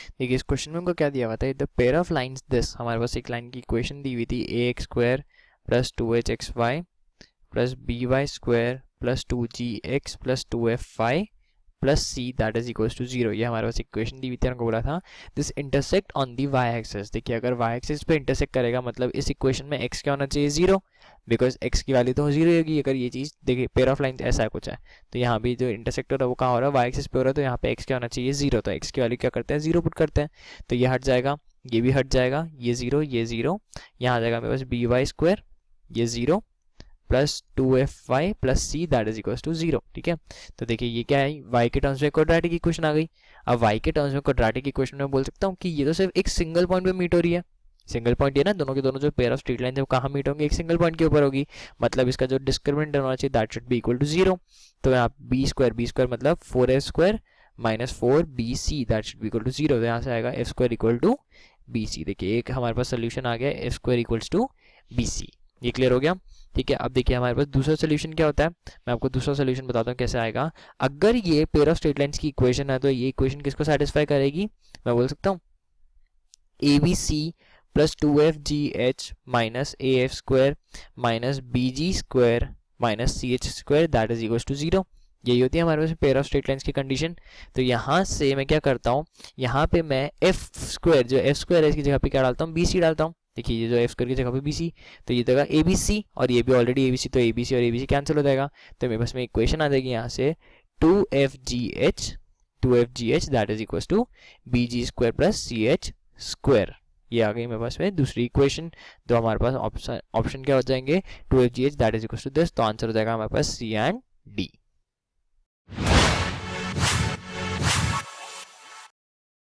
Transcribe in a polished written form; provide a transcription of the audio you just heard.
देखिए इस क्वेश्चन में उनको क्या दिया हुआ था, the pair of lines this, हमारे पास एक लाइन की इक्वेशन दी हुई थी ax² plus 2hxy plus by² plus 2gx plus 2fy plus c that is equal to 0। ये हमारे पास इक्वेशन दी हुई थी, हमको बोला था this intersect on the y axis. देखिए अगर वाई एक्सिस पे इंटरसेक्ट करेगा मतलब इस इक्वेशन में x क्या होना चाहिए, 0, बिकॉज x की वैल्यू तो 0 होगी अगर ये चीज़, देखिए पेयर ऑफ लाइन ऐसा कुछ है, तो यहाँ भी जो इंटरसेक्ट हो रहा है वो कहाँ हो रहा है, वाई एक्सिस पे हो रहा है, तो यहाँ पे x क्या होना चाहिए, 0, तो x की वैल्यू क्या करते हैं 0 पुट करते हैं, तो ये हट जाएगा, ये भी हट जाएगा, ये 0 यहाँ आ जाएगा मेरे पास by², ये 0 plus 2fy plus c that is equal to 0। ठीक है, तो देखिए ये क्या है, y के टर्म्स में क्वाड्रेटिक इक्वेशन आ गई। अब y के टर्म्स में क्वाड्रेटिक इक्वेशन में बोल सकता हूँ कि ये तो सिर्फ एक सिंगल पॉइंट पे मीट हो रही है, सिंगल पॉइंट ये ना, दोनों के दोनों जो पेयर ऑफ स्ट्रेट लाइन है वो कहाँ मीट होंगे, एक सिंगल पॉइंट के ऊपर होगी, मतलब इसका जो डिस्क्रिमिनेंट होना चाहिए that should be equal to 0। तो यहाँ b² मतलब 4f² minus 4bc that should be equal to 0, तो यहाँ से आएगा f² इक्वल टू bc। देखिए एक हमारे पास सोल्यूशन आ गया f² इक्वल्स टू bc, ये क्लियर हो गया। ठीक है, अब देखिए हमारे पास दूसरा सोल्यूशन क्या होता है, मैं आपको दूसरा सोल्यूशन बताता हूँ कैसे आएगा। अगर ये पेयर ऑफ स्ट्रेट लाइंस की इक्वेशन है तो ये इक्वेशन किसको सेटिस्फाई करेगी, मैं बोल सकता हूँ abc plus 2fgh minus af² minus bg² minus ch² that is equal to 0। यही होती है हमारे पास पेयर ऑफ स्ट्रेट लाइंस की कंडीशन। तो यहाँ से मैं क्या करता हूँ, यहाँ पे मैं f² जो f² है इसकी जगह पे क्या डालता हूँ, bc डालता हूँ। देखिए ये जो f² की जगह पे bc, तो ये देगा abc और ये भी ऑलरेडी abc, तो abc और abc कैंसिल हो जाएगा, तो मेरे पास में इक्वेशन आ जाएगी यहाँ से 2fgh that is equal to bg² plus ch²। ये आ गई मेरे पास में दूसरी इक्वेशन। तो हमारे पास ऑप्शन क्या हो जाएंगे, 2fgh that is equal to this, तो आंसर हो जाएगा हमारे पास C एंड D।